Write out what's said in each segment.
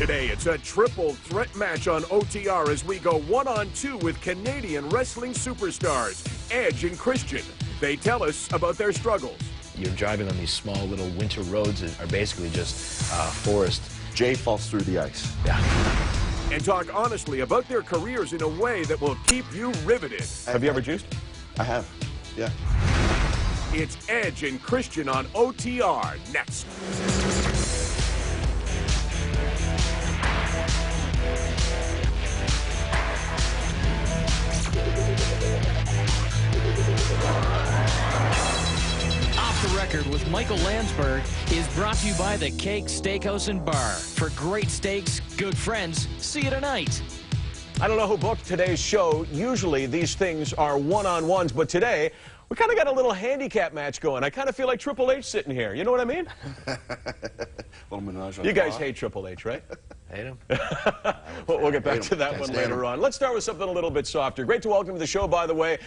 Today, it's a triple threat match on OTR as we go one-on-two with Canadian wrestling superstars, Edge and Christian. They tell us about their struggles. You're driving on these small little winter roads that are basically just forest. Jay falls through the ice. Yeah. And talk honestly about their careers in a way that will keep you riveted. Have you ever juiced? I have, yeah. It's Edge and Christian on OTR next. Off the Record with Michael Landsberg is brought to you by the Cake Steakhouse and Bar. For great steaks, good friends, see you tonight. I don't know who booked today's show. Usually these things are one-on-ones, but today we kind of got a little handicap match going. I kind of feel like Triple H sitting here. You know what I mean? Little menage a You guys trois. hate Triple H, right? Hate him? We'll get back to that one later on. Let's start with something a little bit softer. Great to welcome to the show, by the way,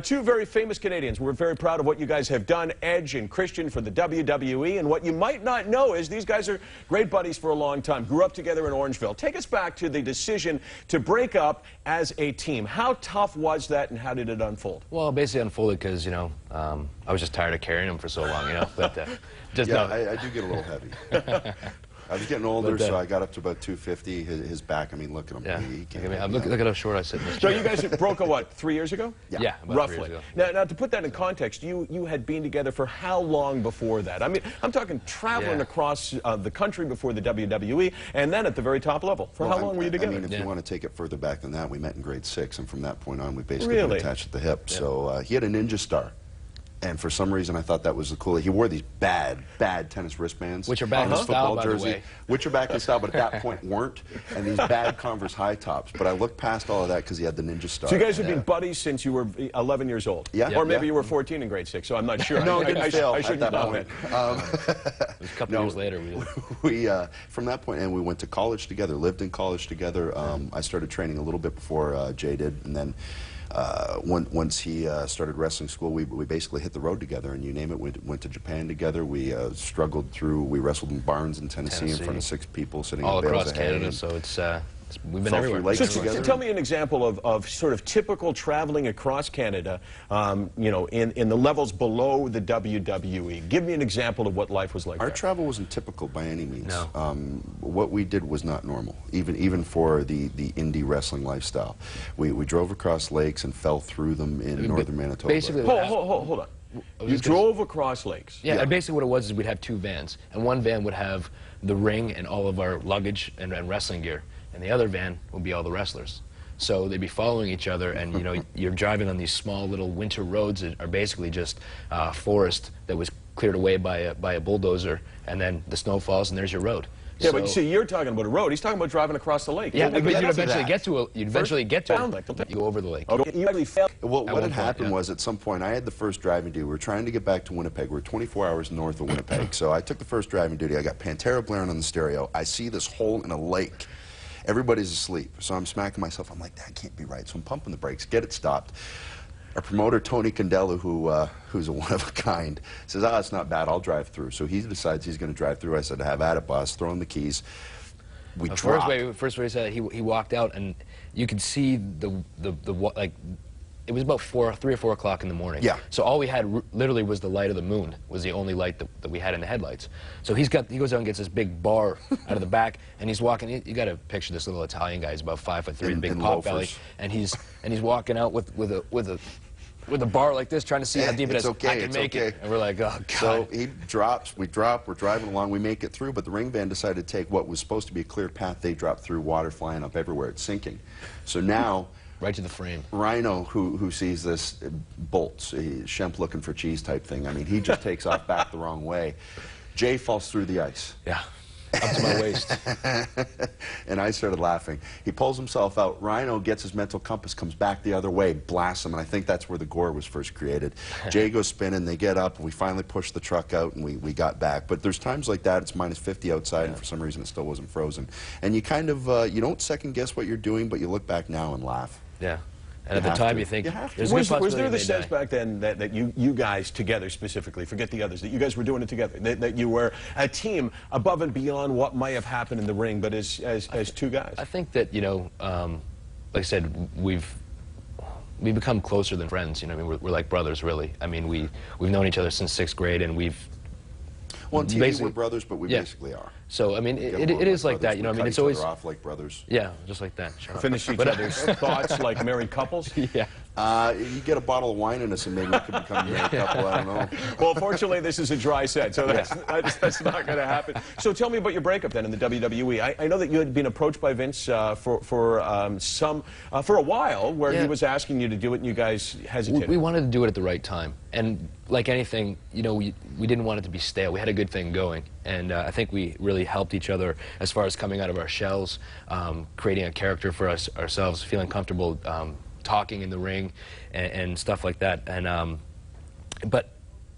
two very famous Canadians. We're very proud of what you guys have done, Edge and Christian, for the WWE. And what you might not know is these guys are great buddies for a long time. Grew up together in Orangeville. Take us back to the decision to break up as a team. How tough was that, and how did it unfold? Well, it basically unfolded because, you know, I was just tired of carrying him for so long, you know. But just Yeah, no. I do get a little heavy. I was getting older, so I got up to about 250. His back, I mean, look at him. Yeah. He can't Look at how short I sit in this So chair. you guys broke up, what, 3 years ago? Yeah, about roughly. 3 years ago. Now, to put that in context, you had been together for how long before that? I mean, I'm talking traveling across the country before the WWE, and then at the very top level. For how long were you together? I mean, if you want to take it further back than that, we met in grade 6, and from that point on, we basically been attached at the hip. Yeah. So he had a ninja star. And for some reason, I thought that was the coolest. He wore these bad tennis wristbands. Which are back in style, by the way. Which are back in style, but at that point weren't. And these bad Converse high tops. But I looked past all of that because he had the ninja star. So you guys have been buddies since you were 11 years old? Yeah. Or maybe you were 14 in grade 6, so I'm not sure. No, it didn't fail I shouldn't at that know point. it. It was a couple years later. We from that point, and we went to college together, lived in college together. I started training a little bit before Jay did, and then once he started wrestling school, we basically hit the road together, and you name it, we went to Japan together. We struggled through, we wrestled in barns in Tennessee in front of 6 people sitting all in bales across of hay. Canada, so we've been Fell through everywhere. lakes So together. tell me an example of sort of typical traveling across Canada, you know, in the levels below the WWE. Give me an example of what life was like Our there. travel wasn't typical by any means. No. What we did was not normal, even for the indie wrestling lifestyle. We drove across lakes and fell through them in northern Manitoba. Basically, Hold on. You drove across lakes. Yeah, and basically what it was is we'd have 2 vans, and one van would have the ring and all of our luggage and wrestling gear, and the other van would be all the wrestlers. So they'd be following each other, and you know, you're driving on these small little winter roads that are basically just forest that was cleared away by a bulldozer, and then the snow falls, and there's your road. Yeah, So, but you see, you're talking about a road. He's talking about driving across the lake. yeah, Well, but you'd that's eventually that. get to Down lake. you go over the lake. Okay, you actually fell. Well, what one had point, happened yeah. was at some point I had the first driving duty. We were trying to get back to Winnipeg. We're 24 hours north of Winnipeg. So I took the first driving duty. I got Pantera blaring on the stereo. I see this hole in a lake. Everybody's asleep. So I'm smacking myself. I'm like, that can't be right. So I'm pumping the brakes, get it stopped. Our promoter, Tony Candela, who's a one of a kind, says, it's not bad. I'll drive through. So he decides he's going to drive through. I said, have at it, boss. Throw him the keys. We dropped. First way he said it, he walked out, and you could see like, it was about 3 or 4 o'clock in the morning. Yeah. So all we had literally was the light of the moon, was the only light that we had in the headlights. So he goes out and gets this big bar out of the back, and he's walking. You got to picture this little Italian guy. He's about 5'3", big pop belly, and he's walking out with a bar like this, trying to see how deep it is. Okay, I can make it. And we're like, oh God. So he drops, we drop, we're driving along, we make it through, but the ring van decided to take what was supposed to be a clear path. They dropped through, water flying up everywhere, it's sinking. So now, right to the frame. Rhino, who sees this, bolts, Shemp looking for cheese type thing. I mean, he just takes off back the wrong way. Jay falls through the ice. Yeah. Up to my waist. And I started laughing. He pulls himself out. Rhino gets his mental compass, comes back the other way, blasts him, and I think that's where the gore was first created. Jay goes spinning, they get up, and we finally push the truck out, and we got back. But there's times like that, it's -50 outside, and for some reason it still wasn't frozen. And you kind of, you don't second guess what you're doing, but you look back now and laugh. Yeah. And at the time, you think there's a good possibility was there the they sense die. back then that you guys together specifically, forget the others, that you guys were doing it together, that you were a team above and beyond what might have happened in the ring, but as two guys? I think that, you know, like I said, we've become closer than friends. You know, I mean, we're like brothers, really. I mean, we've known each other since 6th grade, and we've. Well, on TV we're brothers, but we yeah. basically are. So I mean, it is like that. You know, I mean, it's always off like brothers. Yeah, just like that. Sure. Finish each other's thoughts like married couples. Yeah. You get a bottle of wine in us, and maybe we could become a married couple. I don't know. Well, fortunately, this is a dry set, so that's not going to happen. So tell me about your breakup then in the WWE. I know that you had been approached by Vince for a while, where he was asking you to do it, and you guys hesitated. We wanted to do it at the right time, and like anything, you know, we didn't want it to be stale. We had a good thing going, and I think we really helped each other as far as coming out of our shells, creating a character for ourselves, feeling comfortable. Talking in the ring and stuff like that, and but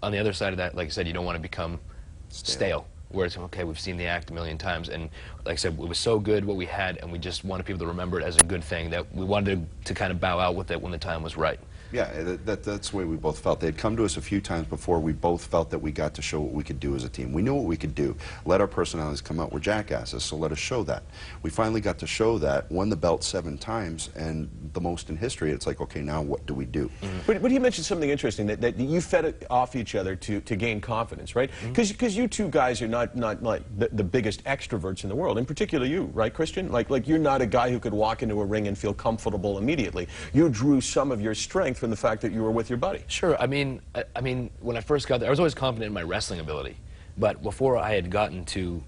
on the other side of that, like I said, you don't want to become stale. Where it's okay, we've seen the act a million times, and like I said, it was so good what we had, and we just wanted people to remember it as a good thing, that we wanted to kind of bow out with it when the time was right. Yeah, that's the way we both felt. They'd come to us a few times before. We both felt that we got to show what we could do as a team. We knew what we could do. Let our personalities come out. We're jackasses, so let us show that. We finally got to show that, won the belt 7 times, and the most in history. It's like, okay, now what do we do? But he mentioned something interesting, that you fed it off each other to gain confidence, right? Because you two guys are not like the biggest extroverts in the world, in particular you, right, Christian? Like you're not a guy who could walk into a ring and feel comfortable immediately. You drew some of your strength from the fact that you were with your buddy. Sure. I mean, when I first got there, I was always confident in my wrestling ability. But before I had gotten to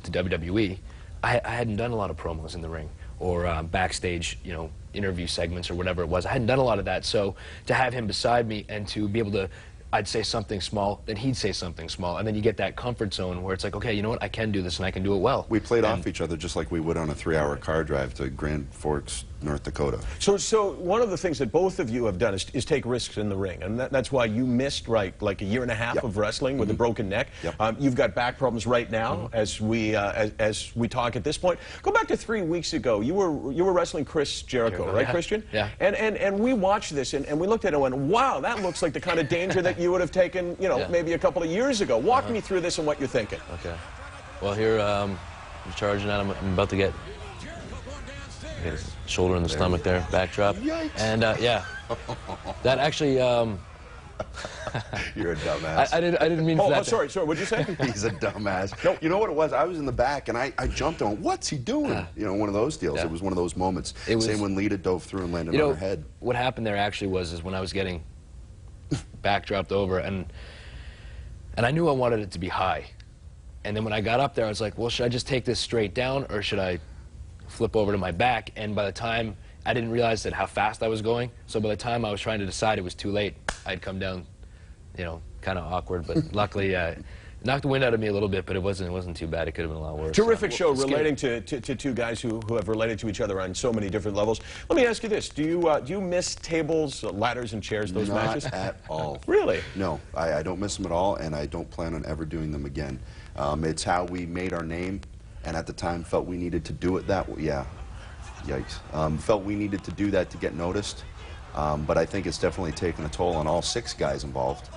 WWE, I hadn't done a lot of promos in the ring or backstage, you know, interview segments or whatever it was. I hadn't done a lot of that. So to have him beside me and to be able to, I'd say something small, then he'd say something small, and then you get that comfort zone where it's like, okay, you know what, I can do this and I can do it well. We played off each other just like we would on a 3-hour car drive to Grand Forks, North Dakota. So one of the things that both of you have done is take risks in the ring, and that's why you missed, right, like a year and a half of wrestling with a broken neck. You've got back problems right now as we talk at this point. Go back to 3 weeks ago. You were wrestling Chris Jericho, right, Christian? Yeah. And we watched this and we looked at it and went, wow, that looks like the kind of danger that you would have taken, you know, maybe a couple of years ago. Walk me through this and what you're thinking. Okay. Well, here I'm charging out. I'm about to get his shoulder in the stomach there, backdrop. Yikes. And yeah, that actually. You're a dumbass. I didn't mean for that. Sorry, what'd you say? He's a dumbass. No, you know what it was? I was in the back and I jumped on. What's he doing? You know, one of those deals. Yeah. It was one of those moments. Same when Lita dove through and landed on her head. What happened there actually was when I was getting backdropped over, and I knew I wanted it to be high. And then when I got up there, I was like, well, should I just take this straight down or should I flip over to my back? And by the time, I didn't realize that how fast I was going, so by the time I was trying to decide, it was too late. I'd come down, you know, kind of awkward, but luckily knocked the wind out of me a little bit, but it wasn't too bad. It could have been a lot worse. Terrific show relating to two guys who have related to each other on so many different levels. Let me ask you this: do you miss tables, ladders, and chairs? Those matches? Not at all. Really? No, I don't miss them at all, and I don't plan on ever doing them again. It's how we made our name, and at the time felt we needed to do it that way. Yeah, yikes. Felt we needed to do that to get noticed, but I think it's definitely taken a toll on all 6 guys involved.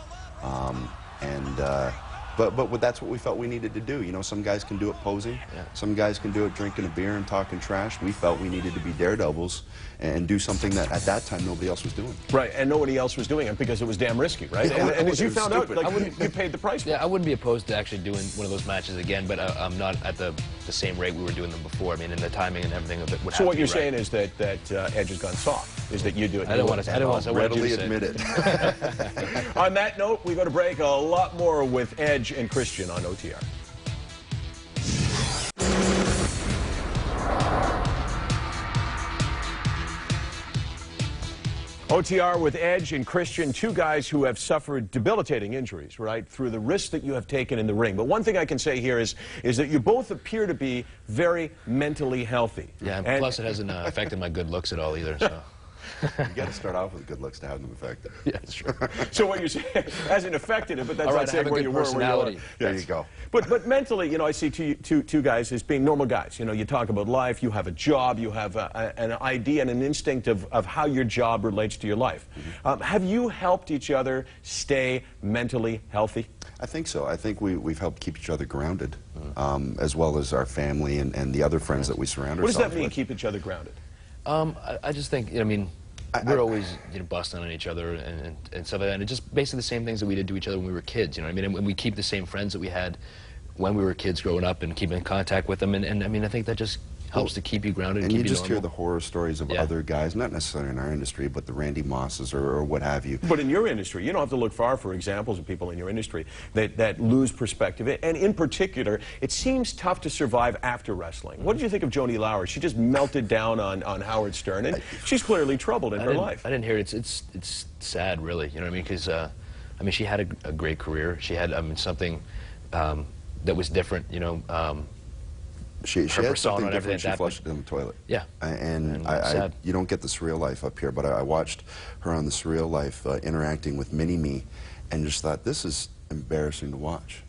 But that's what we felt we needed to do. You know, some guys can do it posing. Some guys can do it drinking a beer and talking trash. We felt we needed to be daredevils and do something that at that time nobody else was doing. Right, and nobody else was doing it because it was damn risky, right? Yeah, and as you found out, stupid. like, you paid the price for it. Yeah, I wouldn't be opposed to actually doing one of those matches again, but I'm not at the same rate we were doing them before. I mean, and the timing and everything of it would have to be right. So what you're saying is that Edge has gone soft, is that you do it. I don't want to readily admit it. On that note, we go to break. A lot more with Edge and Christian on OTR. OTR with Edge and Christian, 2 guys who have suffered debilitating injuries, right, through the risks that you have taken in the ring. But one thing I can say here is that you both appear to be very mentally healthy. Yeah, and plus it hasn't affected my good looks at all either. So. You got to start off with good looks to have them effective. Yeah, that's true. So what you're saying hasn't affected it, but that's All right, not saying have a where good you were, where you are. personality. There you go. But mentally, you know, I see two guys as being normal guys. You know, you talk about life, you have a job, you have an idea and an instinct of how your job relates to your life. Have you helped each other stay mentally healthy? I think so. I think we've helped keep each other grounded, as well as our family and the other friends that we surround ourselves with. What does that mean, keep each other grounded? I just think, I mean, we're always, you know, busting on each other and stuff like that. And it's just basically the same things that we did to each other when we were kids, you know what I mean? And we keep the same friends that we had when we were kids growing up and keep in contact with them. And I mean, I think that just helps to keep you grounded and keep you just normal. hear the horror stories of other guys, not necessarily in our industry, but the Randy Mosses or what have you. But in your industry, you don't have to look far for examples of people in your industry that lose perspective. And in particular, it seems tough to survive after wrestling. What did you think of Joni Lauer? She just melted down on Howard Stern, and she's clearly troubled in her life. I didn't hear it. It's sad, really, you know what I mean? Because, I mean, she had a great career. She had, I mean, something that was different, you know. She her had persona something and everything. different. She flushed it in the toilet. Yeah. And you don't get the Surreal Life up here, but I watched her on the Surreal Life interacting with Mini-Me and just thought, this is embarrassing to watch.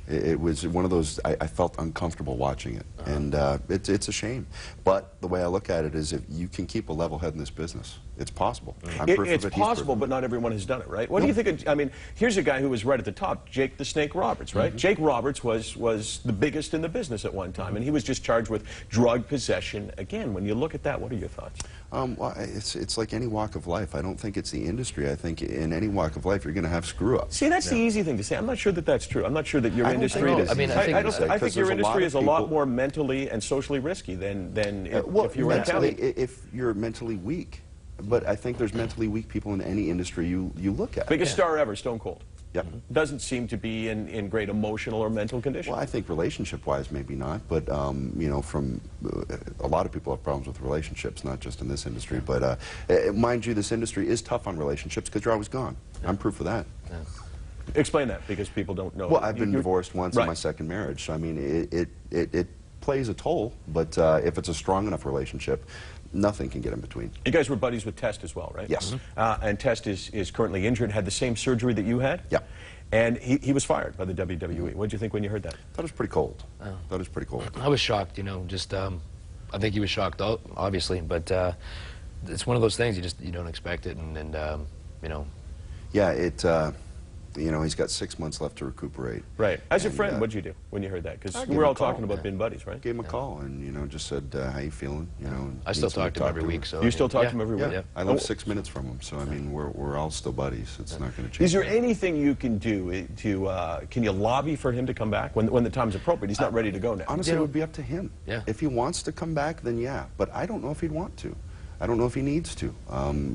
It was one of those, I felt uncomfortable watching it. And it's a shame. But the way I look at it is if you can keep a level head in this business, it's possible. It's possible, but not everyone has done it, right? What do you think of, I mean, here's a guy who was right at the top, Jake the Snake Roberts, right? Jake Roberts was the biggest in the business at one time, and he was just charged with drug possession. Again, when you look at that, what are your thoughts? Well, it's like any walk of life. I don't think it's the industry. I think in any walk of life, you're going to have screw-ups. See, that's the easy thing to say. I'm not sure that that's true. I'm not sure that your industry is. I mean, I think your industry is a lot more mentally and socially risky than if you were in county. If you're mentally weak. But I think there's mentally weak people in any industry you look at. Biggest star ever, Stone Cold. Yep. Doesn't seem to be in great emotional or mental condition. Well, I think relationship-wise, maybe not. But, you know, from a lot of people have problems with relationships, not just in this industry. But mind you, this industry is tough on relationships because you're always gone. I'm proof of that. Yeah. Explain that, because people don't know. Well, I've been divorced once in my second marriage. So, I mean, it plays a toll. But if it's a strong enough relationship, nothing can get in between. You guys were buddies with Test as well, right? Yes. And Test is currently injured, had the same surgery that you had? Yeah. And he was fired by the WWE. What did you think when you heard that? I thought it was pretty cold. Oh. I thought it was pretty cold. I was shocked, you know, just, I think he was shocked, obviously, but it's one of those things you don't expect it, and you know. Yeah, you know, he's got 6 months left to recuperate. Right. As a friend, what'd you do when you heard that? Because we're all talking about being buddies, right? Gave him a call and, you know, just said, how you feeling? You know, I still talk to him every week. So you still talk to him every week? Yeah. I live 6 minutes from him, so I mean, we're all still buddies. It's not going to change. Is there anything you can do can you lobby for him to come back when the time's appropriate? He's not ready to go now. Honestly, it would be up to him. Yeah. If he wants to come back, then yeah. But I don't know if he'd want to. I don't know if he needs to.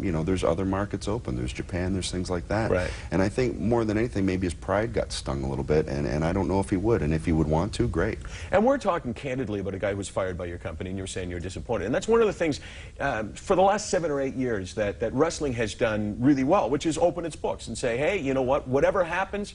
You know, there's other markets open. There's Japan, there's things like that. Right. And I think more than anything, maybe his pride got stung a little bit, and I don't know if he would. And if he would want to, great. And we're talking candidly about a guy who was fired by your company, and you're saying you're disappointed. And that's one of the things, for the last 7 or 8 years, that wrestling has done really well, which is open its books and say, hey, you know what, whatever happens,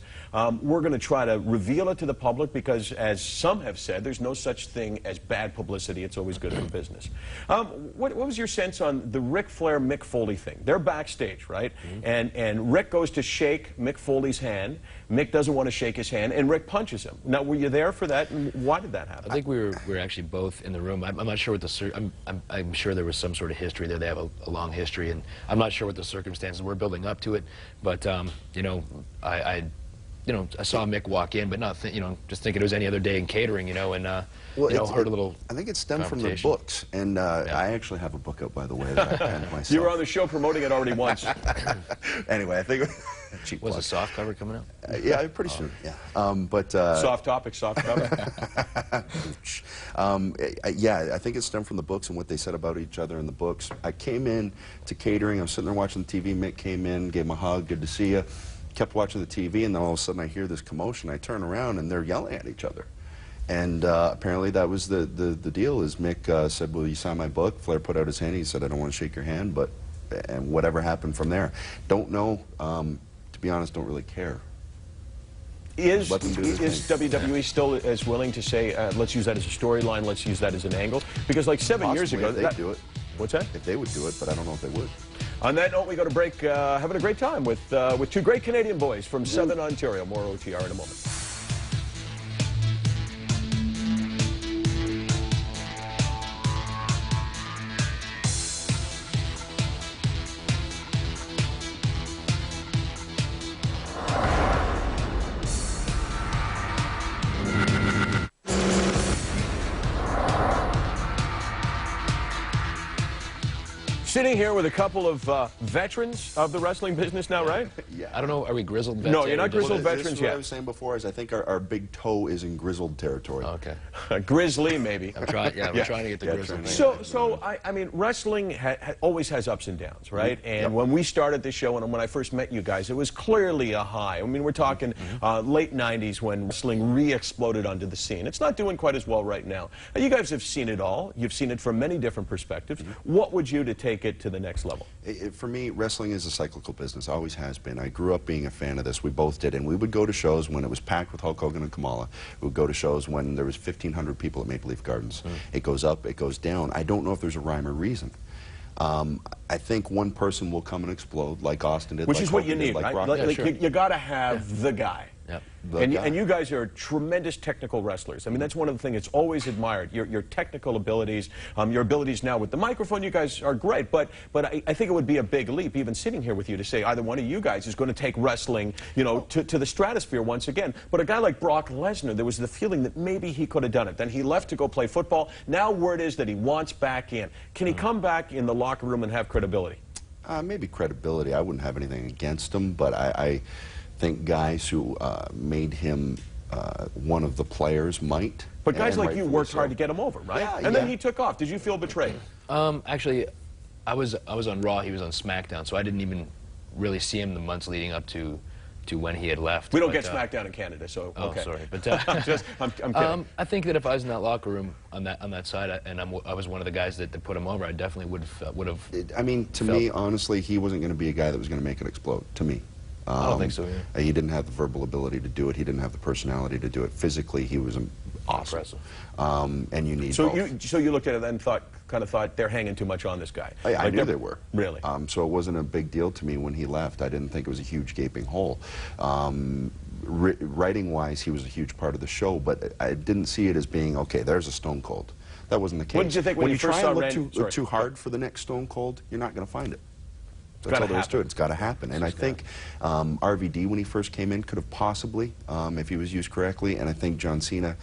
we're going to try to reveal it to the public because, as some have said, there's no such thing as bad publicity. It's always good for business. What was your sense on the Ric Flair Mick Foley thing? They're backstage, right? And Rick goes to shake Mick Foley's hand. Mick doesn't want to shake his hand, and Rick punches him. Now, were you there for that? And why did that happen? I think we were actually both in the room. I'm not sure what the I'm sure there was some sort of history there. They have a long history, and I'm not sure what the circumstances were building up to it. But you know, I saw Mick walk in, but not just thinking it was any other day in catering, you know, and heard a little. I think it stemmed from the books, and I actually have a book out, by the way, that I penned myself. You were on the show promoting it already once. Anyway, I think cheap was plug. a soft cover coming out? Yeah, pretty soon. Yeah, but soft topic, soft cover. Yeah, I think it stemmed from the books and what they said about each other in the books. I came in to catering. I'm sitting there watching the TV. Mick came in, gave him a hug. Good to see you. Kept watching the TV, and then all of a sudden I hear this commotion. I turn around, and they're yelling at each other. And apparently that was the deal. Is Mick said, "Will you sign my book?" Flair put out his hand. He said, "I don't want to shake your hand," but and whatever happened from there, don't know. To be honest, don't really care. Is WWE still as willing to say, let's use that as a storyline, let's use that as an angle? Because like 7 years ago, they do it. What's that? If they would do it, but I don't know if they would. On that note, we go to break, having a great time with two great Canadian boys from Southern Ontario. More OTR in a moment. Sitting here with a couple of veterans of the wrestling business now, right? Yeah. I don't know, are we grizzled vets? No, you're not grizzled This veterans is what I yet. was saying before is I think our big toe is in grizzled territory. Oh, okay. Grizzly, maybe. I'm trying, we're trying to get the grizzled thing. So I mean, wrestling always has ups and downs, right? And when we started this show, and when I first met you guys, it was clearly a high. I mean, we're talking late 90s when wrestling re-exploded onto the scene. It's not doing quite as well right now. You guys have seen it all. You've seen it from many different perspectives. What would you do to take it to the next level? For me, wrestling is a cyclical business, always has been. I grew up being a fan of this. We both did, and we would go to shows when it was packed with Hulk Hogan and Kamala. We would go to shows when there was 1,500 people at Maple Leaf Gardens. It goes up, it goes down. I don't know if there's a rhyme or reason. I think one person will come and explode, like Austin did, Which like is what Hogan you did, need, like right? Rock. Like, you got to have the guy. Yep. And you guys are tremendous technical wrestlers. I mean, that's one of the things that's always admired, your technical abilities, your abilities now with the microphone. You guys are great, but I think it would be a big leap, even sitting here with you, to say either one of you guys is going to take wrestling, you know, to the stratosphere once again. But a guy like Brock Lesnar, there was the feeling that maybe he could have done it. Then he left to go play football. Now word is that he wants back in. Can he come back in the locker room and have credibility? Maybe credibility. I wouldn't have anything against him, but I think guys who made him one of the players might. But guys like you worked so. hard to get him over, right? Yeah, and then he took off. Did you feel betrayed? Actually, I was on Raw. He was on SmackDown, so I didn't even really see him the months leading up to when he had left. We don't get SmackDown in Canada, so okay. Oh, sorry, but I'm kidding. I think that if I was in that locker room on that side, and I was one of the guys that put him over, I definitely would have. I mean, to me, honestly, he wasn't going to be a guy that was going to make it explode. To me. I don't think so, yeah. He didn't have the verbal ability to do it. He didn't have the personality to do it. Physically, he was awesome. Impressive. And you need so both. So you looked at it and kind of thought they're hanging too much on this guy. I knew they were. Really? So it wasn't a big deal to me when he left. I didn't think it was a huge gaping hole. Writing-wise, he was a huge part of the show, but I didn't see it as being, okay, there's a Stone Cold. That wasn't the case. What did you think when you try first saw and Randy? look too hard for the next Stone Cold, you're not going to find it. That's gotta all there is to happen. it. It's got to happen. And I think RVD, when he first came in, could have possibly, if he was used correctly, and I think John Cena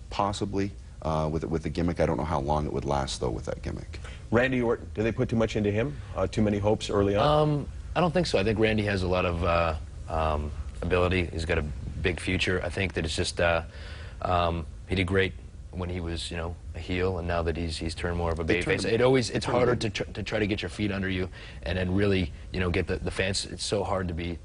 possibly with the gimmick. I don't know how long it would last, though, with that gimmick. Randy Orton, do they put too much into him? Too many hopes early on? I don't think so. I think Randy has a lot of ability. He's got a big future. I think that it's just he did great when he was, you know, a heel, and now that he's turned more of a babyface. It's harder to try to get your feet under you and then really, you know, get the fans. It's so hard to be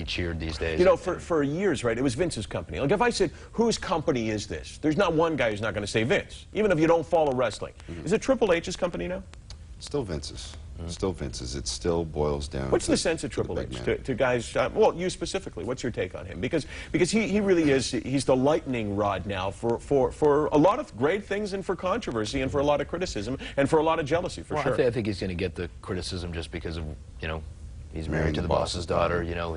cheered these days. You know, for years, right, it was Vince's company. Like, if I said, whose company is this? There's not one guy who's not going to say Vince, even if you don't follow wrestling. Is it Triple H's company now? Still Vince's. Still Vince's. It still boils down. What's the sense of Triple H to guys? Well, you specifically. What's your take on him? Because he really is. He's the lightning rod now for a lot of great things and for controversy and for a lot of criticism and for a lot of jealousy for sure. I think he's going to get the criticism just because of, you know, he's married to the boss's daughter. You know,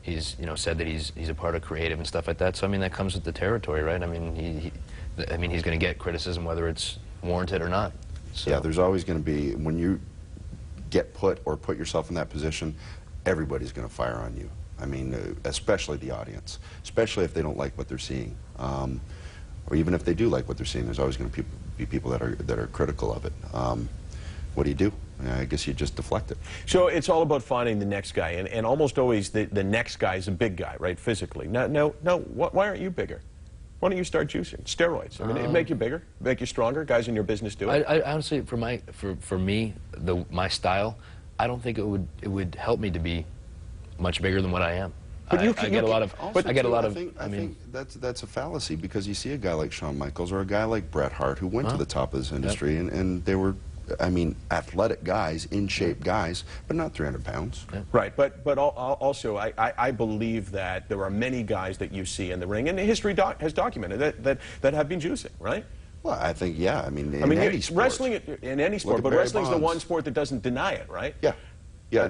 he's you know, said that he's a part of creative and stuff like that. So I mean, that comes with the territory, right? I mean, he's going to get criticism whether it's warranted or not. So. Yeah, there's always going to be, when you get put yourself in that position, everybody's going to fire on you. I mean, especially the audience, especially if they don't like what they're seeing, or even if they do like what they're seeing. There's always going to be people that are critical of it. What do? I guess you just deflect it. So it's all about finding the next guy, and almost always the next guy is a big guy, right? Physically. No. Why aren't you bigger? Why don't you start juicing? Steroids. I mean, it'd make you bigger, make you stronger. Guys in your business do it. I honestly, for me, my style, I don't think it would help me to be much bigger than what I am. But I get a lot of. I think that's a fallacy, because you see a guy like Shawn Michaels or a guy like Bret Hart who went to the top of this industry, and they were, I mean, athletic guys, in-shape guys, but not 300 pounds. Yeah. Right, but also I believe that there are many guys that you see in the ring, and history has documented that have been juicing, right? Well, I think, yeah. I mean, in any sport. Wrestling in any sport, but wrestling's the one sport that doesn't deny it, right? Yeah. Yeah,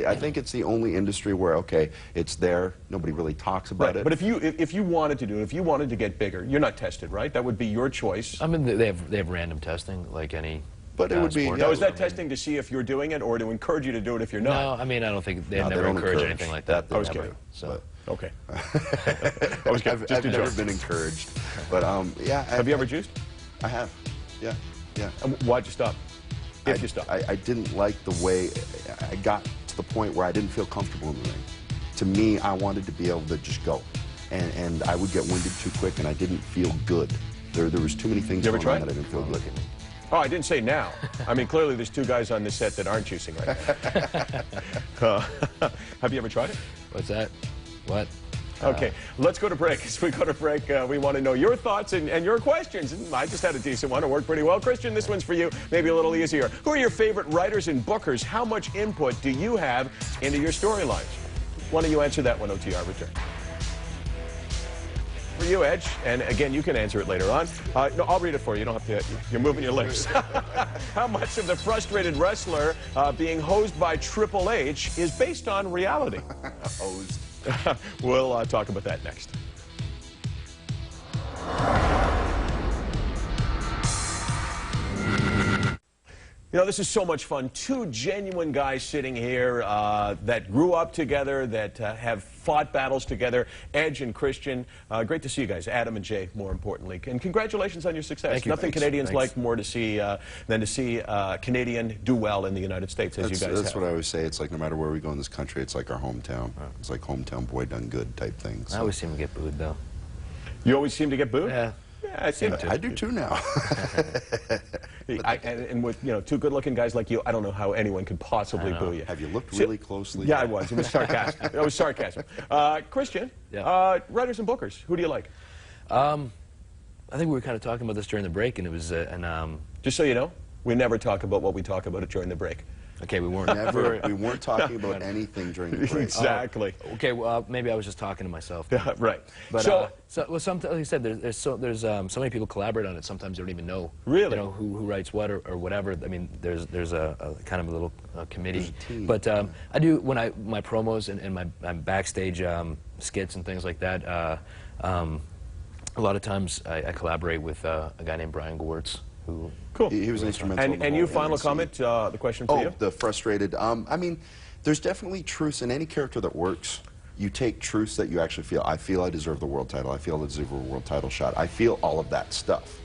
I think it's the only industry where, okay, it's there, nobody really talks about it. But if you wanted to do it, if you wanted to get bigger, you're not tested, right? That would be your choice. I mean, they have random testing like any. But it would be. Now, is that testing to see if you're doing it, or to encourage you to do it if you're not? No, I mean, I don't think they never encourage anything like that. I was kidding. So. Okay. I've never been encouraged, but yeah. Have you ever juiced? I have. Yeah, yeah. Why'd you stop? If you stopped. I didn't like the way I got to the point where I didn't feel comfortable in the ring. To me, I wanted to be able to just go, and I would get winded too quick, and I didn't feel good. There was too many things going on that I didn't feel good. Oh, I didn't say now. I mean, clearly there's two guys on this set that aren't juicing right now. Have you ever tried it? What's that? What? Okay, let's go to break. As we go to break, we want to know your thoughts and your questions. And I just had a decent one. It worked pretty well. Christian, this one's for you. Maybe a little easier. Who are your favorite writers and bookers? How much input do you have into your storylines? Why don't you answer that one, OTR return. For you, Edge, and again, you can answer it later on. No, I'll read it for you. You don't have to. You're moving your lips. How much of the frustrated wrestler being hosed by Triple H is based on reality? Hosed. We'll talk about that next. You know, this is so much fun. Two genuine guys sitting here that grew up together, that have fought battles together. Edge and Christian. Great to see you guys. Adam and Jay, more importantly. And congratulations on your success. Thank you. Nothing Canadians like more to see than to see a Canadian do well in the United States, as you guys have. That's what I always say. It's like no matter where we go in this country, it's like our hometown. It's like hometown boy done good type thing. So. I always seem to get booed, though. You always seem to get booed? Yeah. Yeah, I do too now. And with two good-looking guys like you, I don't know how anyone could possibly boo you. Have you looked really closely? Yeah, I was. It was sarcastic. It was sarcasm. Christian, writers and bookers, who do you like? I think we were kind of talking about this during the break, and it was just so you know, we never talk about what we talk about during the break. Okay, we weren't. We weren't talking about anything during the break. Exactly. Okay, well, maybe I was just talking to myself. Yeah, right. But like you said, there's so many people collaborate on it. Sometimes you don't even know. Really? You know who writes what or whatever. I mean, there's a kind of a little committee. But I do when my promos and my backstage skits and things like that. A lot of times I collaborate with a guy named Brian Gewirtz. Cool. He was instrumental. And you, final comment, the question for you? Oh, the frustrated. I mean, there's definitely truths in any character that works. You take truths that you actually feel. I feel I deserve the world title. I feel I deserve a world title shot. I feel all of that stuff.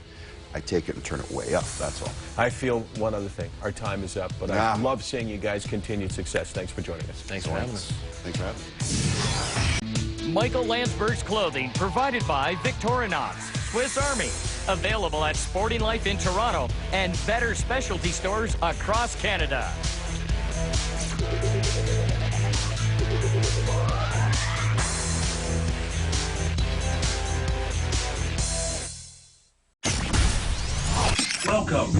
I take it and turn it way up, that's all. I feel one other thing. Our time is up, but I love seeing you guys continued success. Thanks for joining us. Thanks for having us. Thanks for having me. Michael Landsberg's clothing provided by Victorinox, Swiss Army. Available at Sporting Life in Toronto and better specialty stores across Canada. Welcome.